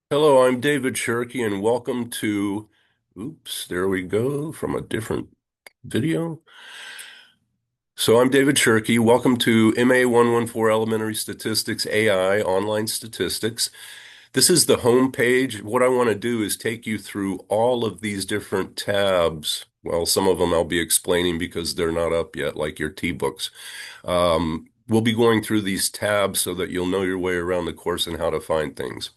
Hello, I'm David Shirky, and welcome to, oops, there we go, from a different video. So I'm David Shirky. Welcome to MA 114 Elementary Statistics AI Online Statistics. This is the home page. What I want to do is take you through all of these different tabs. Well, some of them I'll be explaining because they're not up yet, like your T-books. We'll be going through these tabs so that you'll know your way around the course and how to find things.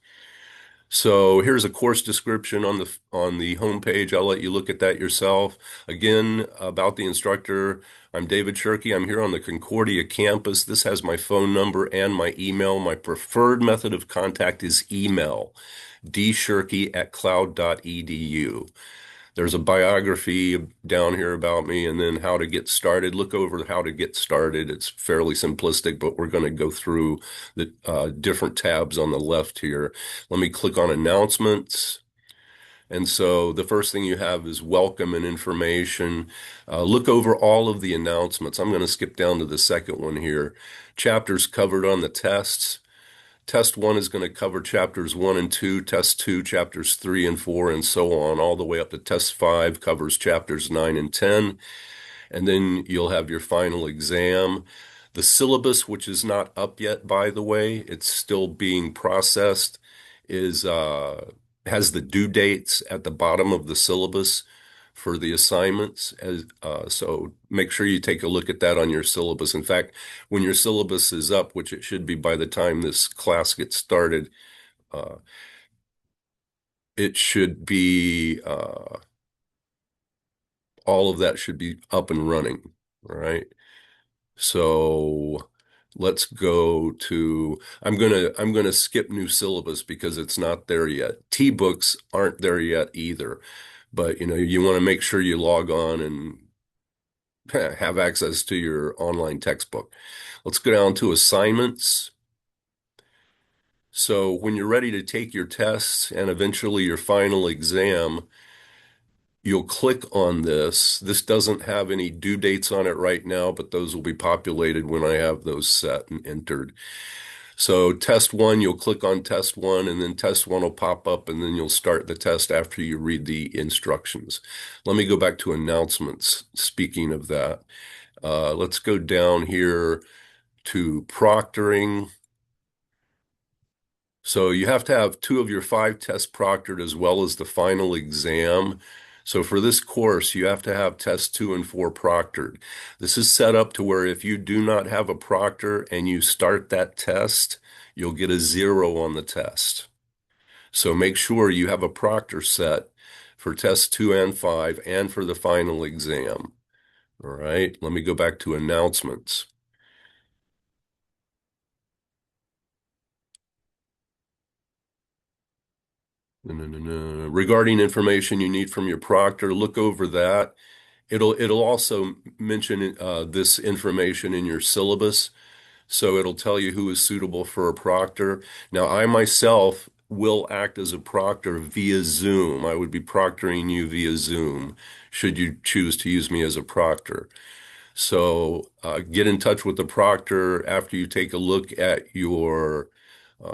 So here's a course description on the home page. I'll let you look at that yourself. Again, about the instructor, I'm David Shirky. I'm here on the Concordia campus. This has my phone number and my email. My preferred method of contact is email, dshirky@cloud.edu. There's a biography down here about me and then how to get started. Look over how to get started. It's fairly simplistic, but we're going to go through the different tabs on the left here. Let me click on announcements. And so the first thing you have is welcome and information. Look over all of the announcements. I'm going to skip down to the second one here. Chapters covered on the tests. Test one is going to cover chapters 1 and 2, test two, chapters 3 and 4, and so on, all the way up to test five covers chapters 9 and 10. And then you'll have your final exam. The syllabus, which is not up yet, by the way, it's still being processed, is has the due dates at the bottom of the syllabus for the assignments. So make sure you take a look at that on your syllabus. In fact, when your syllabus is up, which it should be by the time this class gets started, uh, it should be all of that should be up and running. All right. So let's go to, I'm gonna skip new syllabus because it's not there yet. T-books aren't there yet either. But you want to make sure you log on and have access to your online textbook. Let's go down to assignments. So when you're ready to take your tests and eventually your final exam, you'll click on this. This doesn't have any due dates on it right now, but those will be populated when I have those set and entered. So test one, you'll click on test one, and then test one will pop up, and then you'll start the test after you read the instructions. Let me go back to announcements. Speaking of that, let's go down here to proctoring. So you have to have 2 of your 5 tests proctored as well as the final exam. So for this course, you have to have tests 2 and 4 proctored. This is set up to where if you do not have a proctor and you start that test, you'll get a 0 on the test. So make sure you have a proctor set for tests 2 and 5 and for the final exam. All right, let me go back to announcements. Regarding information you need from your proctor, look over that. It'll also mention this information in your syllabus, so it'll tell you who is suitable for a proctor. Now, I myself will act as a proctor via Zoom. I would be proctoring you via Zoom, should you choose to use me as a proctor. So get in touch with the proctor after you take a look at your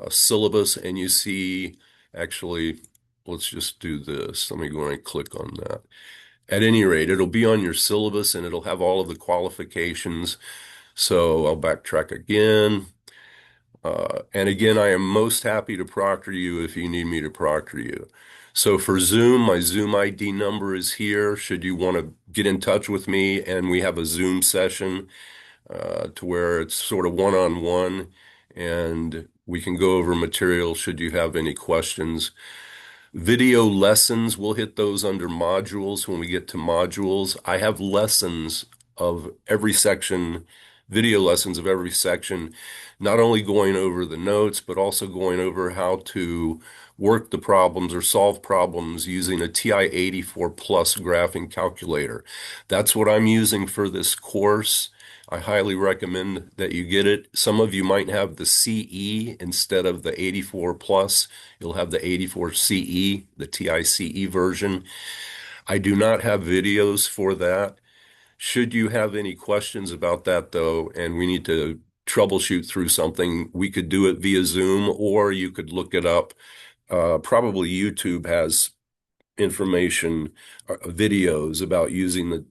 syllabus and you see, actually, let's just do this. Let me go and click on that. At any rate, it'll be on your syllabus and it'll have all of the qualifications. So I'll backtrack again. And again, I am most happy to proctor you if you need me to proctor you. So for Zoom, my Zoom ID number is here. Should you want to get in touch with me and we have a Zoom session to where it's sort of one-on-one and we can go over material should you have any questions. Video lessons, we'll hit those under modules when we get to modules. I have lessons of every section, video lessons of every section, not only going over the notes, but also going over how to work the problems or solve problems using a TI-84 Plus graphing calculator. That's what I'm using for this course. I highly recommend that you get it. Some of you might have the CE instead of the 84 Plus. You'll have the 84 CE, the TICE version. I do not have videos for that. Should you have any questions about that, though, and we need to troubleshoot through something, we could do it via Zoom, or you could look it up Probably YouTube has information, videos about using the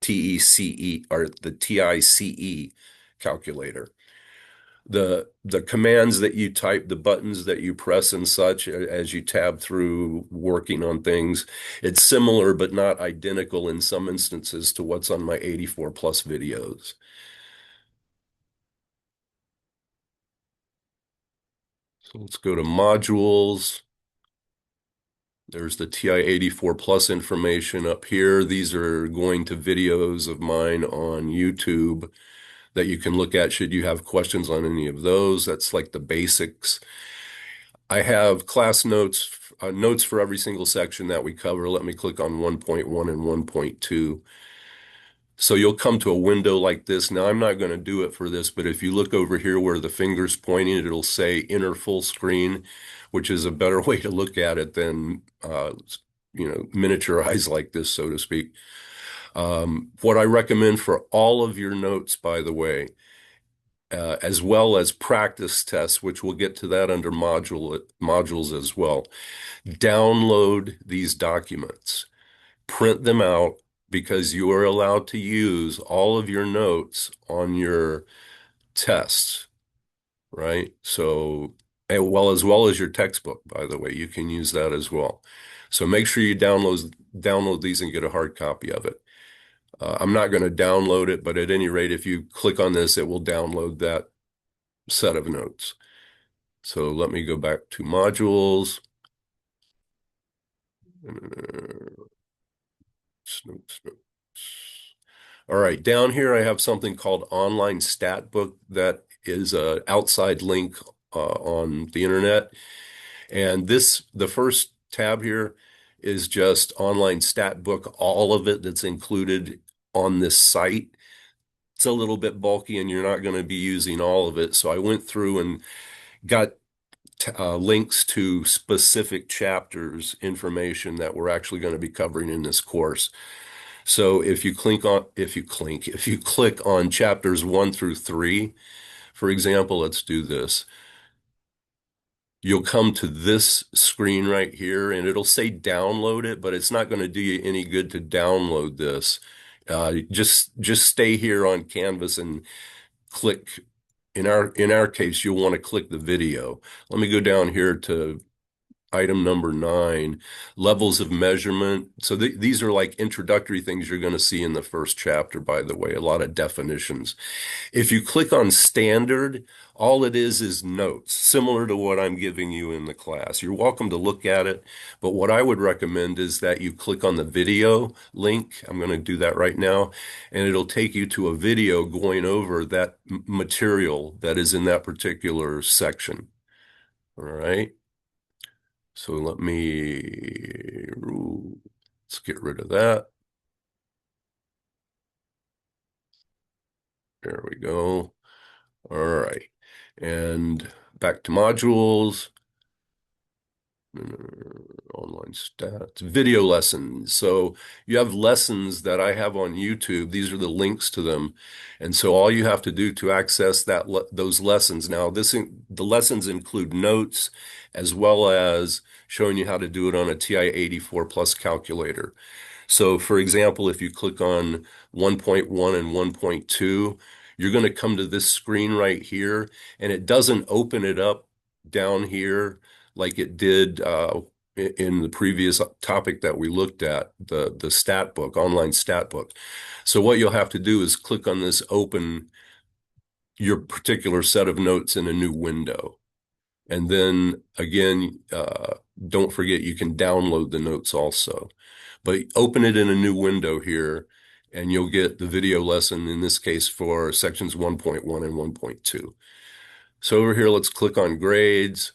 TECE or the TICE calculator. The commands that you type, the buttons that you press and such as you tab through working on things, it's similar but not identical in some instances to what's on my 84 plus videos. So let's go to modules. There's the TI-84 Plus information up here. These are going to videos of mine on YouTube that you can look at should you have questions on any of those. That's like the basics. I have class notes, notes for every single section that we cover. Let me click on 1.1 and 1.2. So you'll come to a window like this. Now, I'm not going to do it for this, but if you look over here where the finger's pointing, it'll say enter full screen, which is a better way to look at it than, miniaturize like this, so to speak. What I recommend for all of your notes, by the way, as well as practice tests, which we'll get to that under modules as well, download these documents, print them out, because you are allowed to use all of your notes on your tests, right? So, and well as your textbook, by the way, you can use that as well. So make sure you download these and get a hard copy of it. I'm not going to download it, but at any rate, if you click on this, it will download that set of notes. So let me go back to modules. Notes. All right, down here I have something called Online Stat Book that is an outside link on the internet. And the first tab here is just Online Stat Book, all of it that's included on this site. It's a little bit bulky and you're not going to be using all of it. So I went through and got links to specific chapters, information that we're actually going to be covering in this course. So if you click on chapters 1 through 3, for example, let's do this. You'll come to this screen right here and it'll say download it, but it's not going to do you any good to download this. Just stay here on Canvas and click. In our case, you'll want to click the video. Let me go down here to item number 9, levels of measurement. So these are like introductory things you're going to see in the first chapter, by the way, a lot of definitions. If you click on standard, all it is notes, similar to what I'm giving you in the class. You're welcome to look at it, but what I would recommend is that you click on the video link. I'm going to do that right now, and it'll take you to a video going over that material that is in that particular section. All right. So let's get rid of that. There we go. All right. And back to modules. Online stats, video lessons. So you have lessons that I have on YouTube. These are the links to them. And so all you have to do to access those lessons. Now, the lessons include notes as well as showing you how to do it on a TI-84 Plus calculator. So for example, if you click on 1.1 and 1.2, you're going to come to this screen right here, and it doesn't open it up down here like it did in the previous topic that we looked at, the stat book, online stat book. So what you'll have to do is click on this, open your particular set of notes in a new window. And then again, don't forget you can download the notes also. But open it in a new window here, and you'll get the video lesson, in this case, for sections 1.1 and 1.2. So over here, let's click on grades.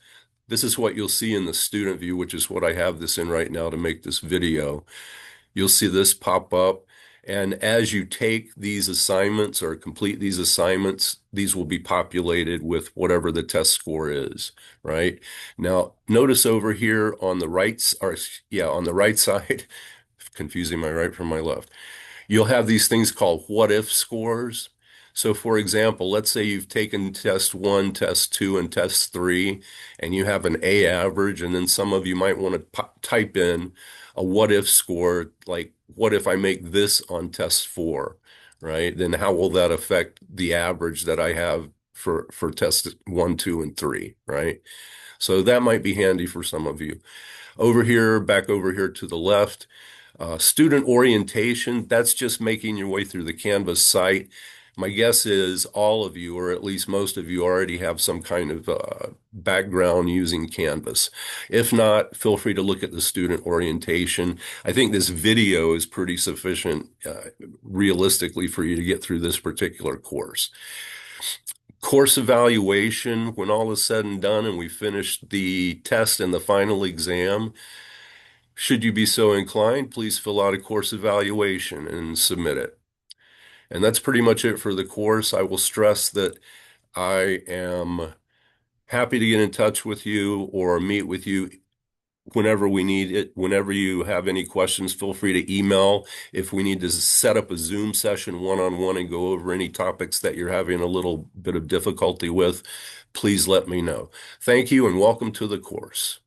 This is what you'll see in the student view, which is what I have this in right now to make this video. You'll see this pop up. And as you take these assignments or complete these assignments, these will be populated with whatever the test score is, right? Now, notice over here on the right, on the right side, confusing my right from my left, you'll have these things called what if scores. So for example, let's say you've taken test one, test two, and test three, and you have an A average, and then some of you might want to type in a what if score, like what if I make this on test four, right? Then how will that affect the average that I have for test one, two, and three, right? So that might be handy for some of you. Over here, back over here to the left, student orientation, that's just making your way through the Canvas site. My guess is all of you, or at least most of you, already have some kind of background using Canvas. If not, feel free to look at the student orientation. I think this video is pretty sufficient, realistically, for you to get through this particular course. Course evaluation, when all is said and done and we finish the test and the final exam, should you be so inclined, please fill out a course evaluation and submit it. And that's pretty much it for the course. I will stress that I am happy to get in touch with you or meet with you whenever we need it. Whenever you have any questions, feel free to email. If we need to set up a Zoom session one-on-one and go over any topics that you're having a little bit of difficulty with, please let me know. Thank you and welcome to the course.